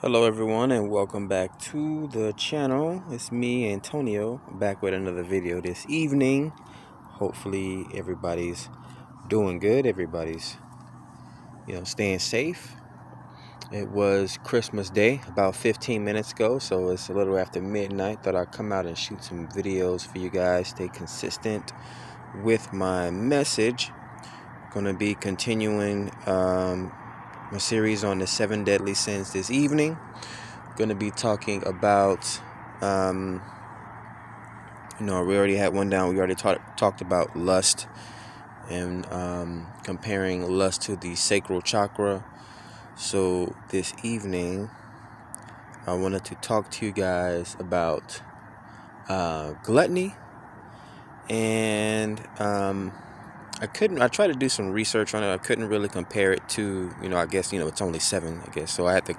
Hello everyone and welcome back to the channel. It's me, Antonio, back with another video this evening. Hopefully everybody's doing good. Everybody's staying safe. It was Christmas Day about 15 minutes ago, so it's a little after midnight. Thought I'd come out and shoot some videos for you guys. Stay consistent with my message. Gonna be continuing my series on the 7 deadly sins this evening. Going to be talking about we already had one down. We already talked about lust and comparing lust to the sacral chakra. So this evening I wanted to talk to you guys about gluttony, and I tried to do some research on it. I couldn't really compare it to, I guess, it's only 7, I guess. So I had to,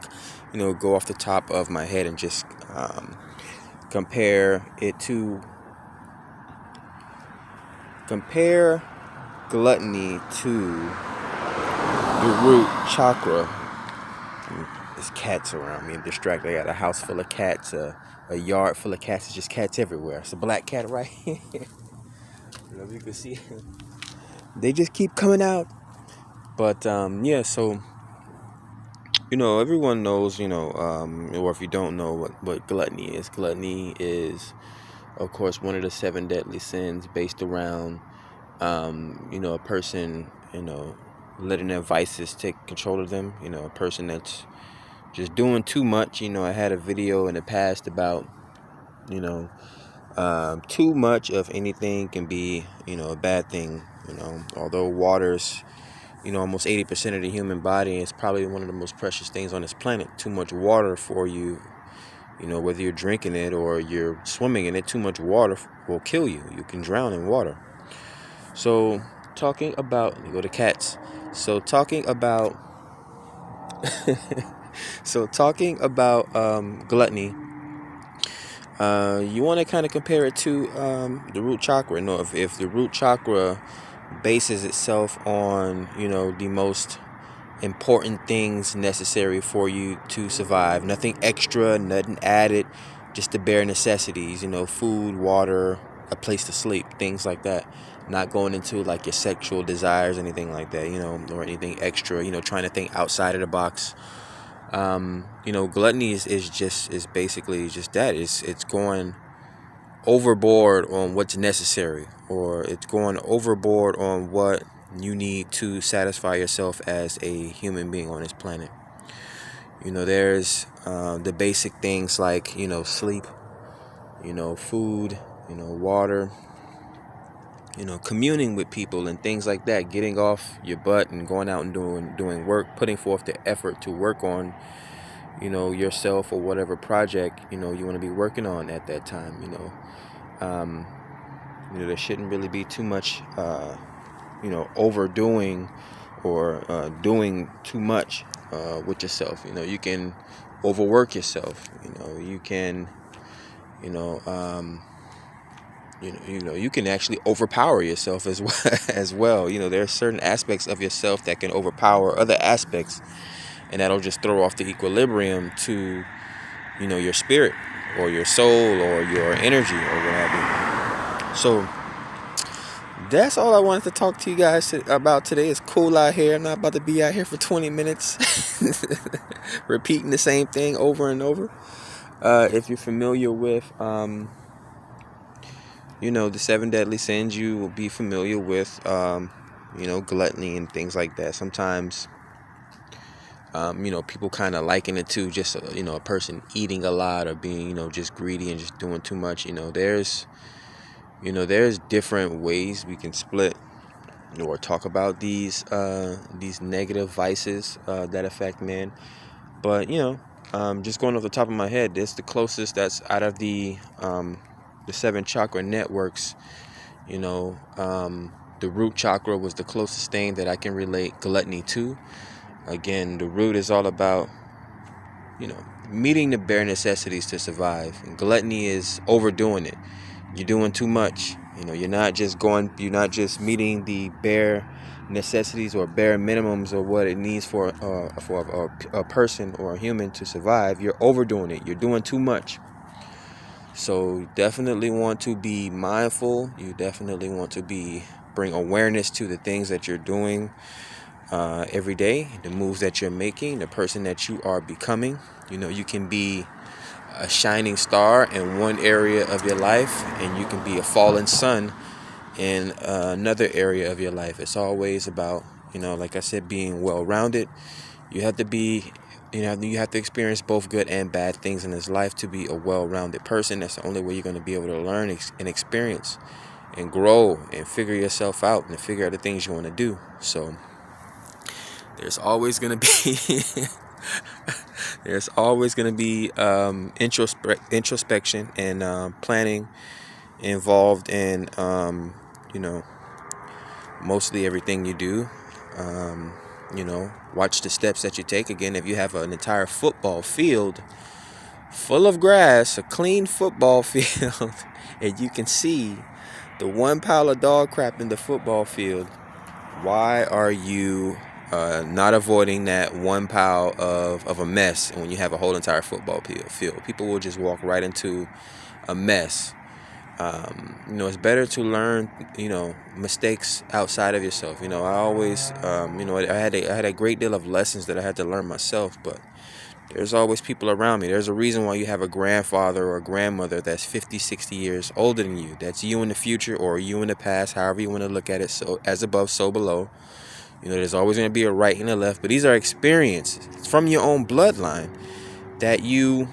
go off the top of my head and just compare gluttony to the root chakra. There's cats around me. I'm distracted. I got a house full of cats, a yard full of cats. It's just cats everywhere. It's a black cat right here. You can see they just keep coming out. But yeah, so everyone knows, or if you don't know what gluttony is. Gluttony is, of course, one of the 7 deadly sins, based around a person letting their vices take control of them. A person that's just doing too much. I had a video in the past about too much of anything can be a bad thing. Although water's almost 80% of the human body, is probably one of the most precious things on this planet. Too much water for you, whether you're drinking it or you're swimming in it, too much water will kill you. You can drown in water. So talking about, go to cats. So talking about gluttony, you want to kind of compare it to the root chakra. If the root chakra bases itself on the most important things necessary for you to survive, nothing extra, nothing added, just the bare necessities, food, water, a place to sleep, things like that. Not going into like your sexual desires, anything like that, or anything extra, trying to think outside of the box. Gluttony is basically just that. It's going overboard on what's necessary, or it's going overboard on what you need to satisfy yourself as a human being on this planet. There's the basic things like sleep, food, water, communing with people and things like that, getting off your butt and going out and doing work, putting forth the effort to work on yourself or whatever project you want to be working on at that time. There shouldn't really be too much overdoing or doing too much with yourself. You can overwork yourself. You can you can actually overpower yourself as well. There are certain aspects of yourself that can overpower other aspects, and that'll just throw off the equilibrium to your spirit or your soul or your energy or what have you. So that's all I wanted to talk to you guys about today. It's cool out here. I'm not about to be out here for 20 minutes repeating the same thing over and over. If you're familiar with the 7 deadly sins, you will be familiar with gluttony and things like that. Sometimes people kind of liken it to just a person eating a lot or being just greedy and just doing too much. There's different ways we can split or talk about these negative vices that affect men. But just going off the top of my head, this the closest that's out of the 7 chakra networks. The root chakra was the closest thing that I can relate gluttony to. Again, the root is all about meeting the bare necessities to survive, and gluttony is overdoing it. You're doing too much. You're not just meeting the bare necessities or bare minimums of what it needs for a person or a human to survive. You're overdoing it. You're doing too much. So you definitely want to be mindful. You definitely want to bring awareness to the things that you're doing every day, the moves that you're making, the person that you are becoming. You can be a shining star in one area of your life, and you can be a fallen sun in another area of your life. It's always about, like I said, being well-rounded. You have to experience both good and bad things in this life to be a well-rounded person. That's the only way you're going to be able to learn and experience and grow and figure yourself out and figure out the things you want to do. So there's always going to be introspection and planning involved in mostly everything you do. Watch the steps that you take. Again, if you have an entire football field full of grass, a clean football field, and you can see the one pile of dog crap in the football field, why are you not avoiding that one pile of a mess when you have a whole entire football field? People will just walk right into a mess. It's better to learn, mistakes outside of yourself. I always, I had a great deal of lessons that I had to learn myself, but there's always people around me. There's a reason why you have a grandfather or a grandmother that's 50, 60 years older than you. That's you in the future or you in the past, however you want to look at it. So as above, so below. There's always going to be a right and a left, but these are experiences from your own bloodline that you're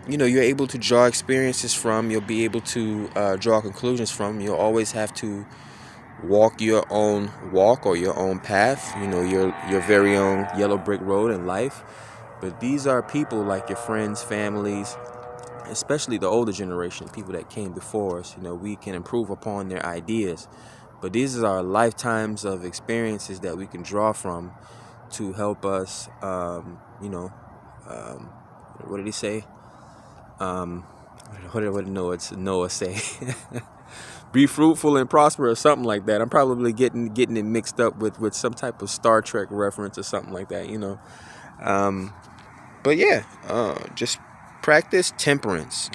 able to draw experiences from. You'll be able to draw conclusions from. You'll always have to walk your own walk or your own path, your very own yellow brick road in life. But these are people like your friends, families, especially the older generation, people that came before us. We can improve upon their ideas. But these are lifetimes of experiences that we can draw from to help us, what did he say? What did Noah say? Be fruitful and prosper or something like that. I'm probably getting it mixed up with some type of Star Trek reference or something like that, But yeah, just practice temperance,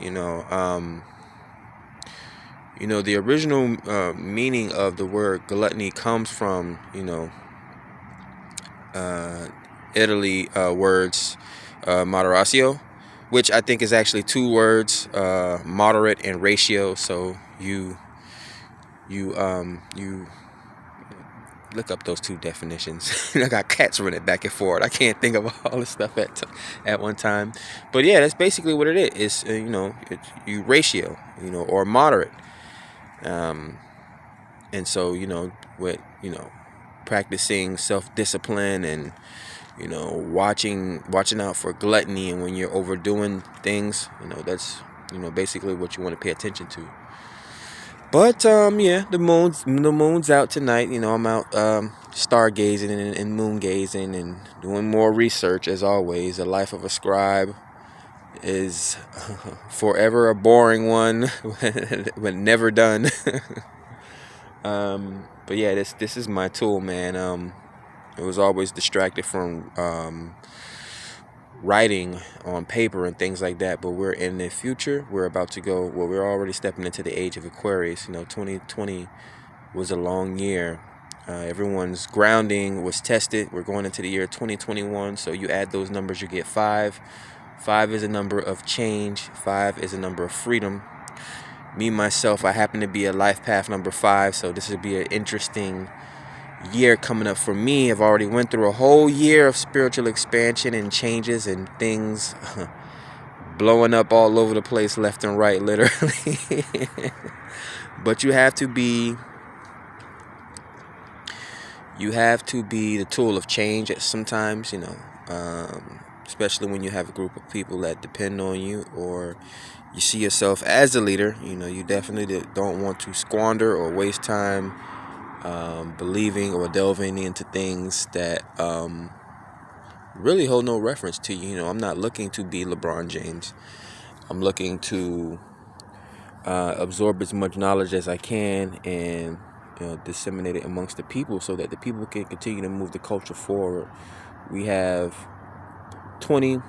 the original meaning of the word gluttony comes from, Italy words, moderatio, which I think is actually two words, moderate and ratio. So you look up those two definitions. I got cats running back and forth. I can't think of all this stuff at one time. But yeah, that's basically what it is. It's, you ratio, or moderate. And so, with, practicing self-discipline and, watching out for gluttony, and when you're overdoing things, that's, basically what you want to pay attention to. But yeah, the moon's out tonight. I'm out stargazing and moon gazing and doing more research as always. The life of a scribe is forever a boring one when never done. But yeah, this is my tool, man. I was always distracted from writing on paper and things like that, but we're in the future. We're about to go, well, we're already stepping into the age of Aquarius. 2020 was a long year. Everyone's grounding was tested. We're going into the year 2021, so you add those numbers, you get 5. 5 is a number of change. 5 is a number of freedom. Me, myself, I happen to be a life path number 5, so this would be an interesting year coming up for me. I've already went through a whole year of spiritual expansion and changes and things blowing up all over the place, left and right, literally. But you have to be the tool of change at sometimes, especially when you have a group of people that depend on you, or you see yourself as a leader. You definitely don't want to squander or waste time believing or delving into things that really hold no reference to you. I'm not looking to be LeBron James. I'm looking to absorb as much knowledge as I can and disseminate it amongst the people so that the people can continue to move the culture forward. We have 20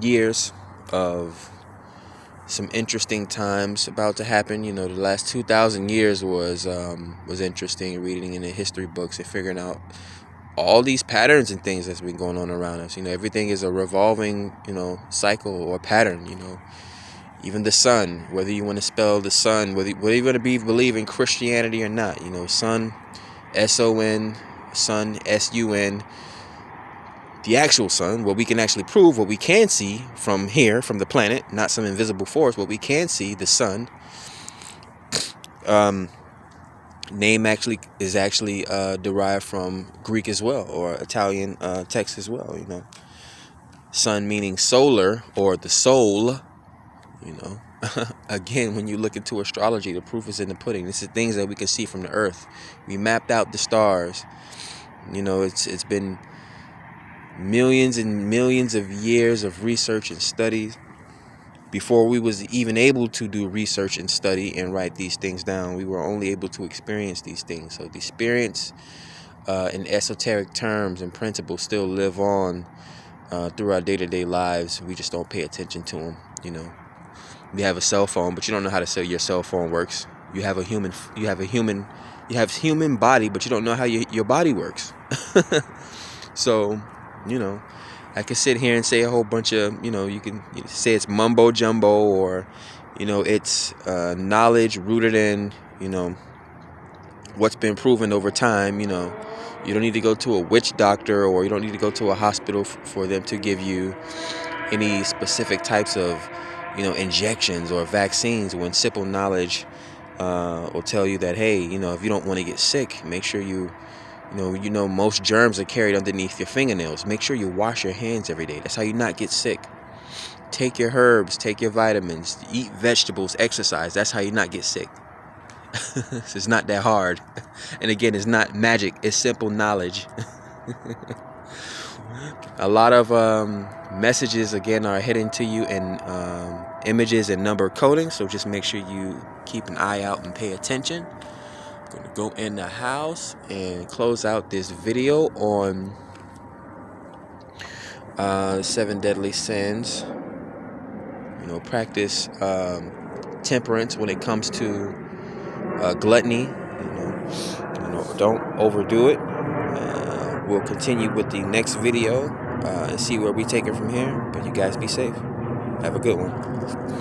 years of some interesting times about to happen. The last 2,000 years was interesting, reading in the history books and figuring out all these patterns and things that's been going on around us. Everything is a revolving, cycle or pattern. Even the sun, whether you want to spell the sun, whether you're going to believe in Christianity or not, sun, S-O-N, sun, S-U-N, the actual sun, what we can actually prove, what we can see from here, from the planet, not some invisible force, what we can see, the sun. Name is actually derived from Greek as well, or Italian text as well. Sun meaning solar or the soul. Again, when you look into astrology, the proof is in the pudding. This is things that we can see from the earth. We mapped out the stars. It's been millions and millions of years of research and studies before we was even able to do research and study and write these things down. We were only able to experience these things. So the experience in esoteric terms and principles still live on through our day-to-day lives. We just don't pay attention to them. You have a cell phone, but you don't know how your cell phone works. You have human body, but you don't know how your body works. So, I could sit here and say a whole bunch of, you can say it's mumbo jumbo, or, it's knowledge rooted in, what's been proven over time. You don't need to go to a witch doctor, or you don't need to go to a hospital for them to give you any specific types of, injections or vaccines, when simple knowledge will tell you that, hey, if you don't want to get sick, make sure most germs are carried underneath your fingernails. Make sure you wash your hands every day. That's how you not get sick. Take your herbs, take your vitamins, eat vegetables, exercise. That's how you not get sick. It's not that hard. And again, it's not magic. It's simple knowledge. A lot of messages, again, are heading to you in images and number coding. So just make sure you keep an eye out and pay attention. I'm going to go in the house and close out this video on 7 deadly sins. Practice temperance when it comes to gluttony. Don't overdo it. We'll continue with the next video and see where we take it from here. But you guys be safe. Have a good one.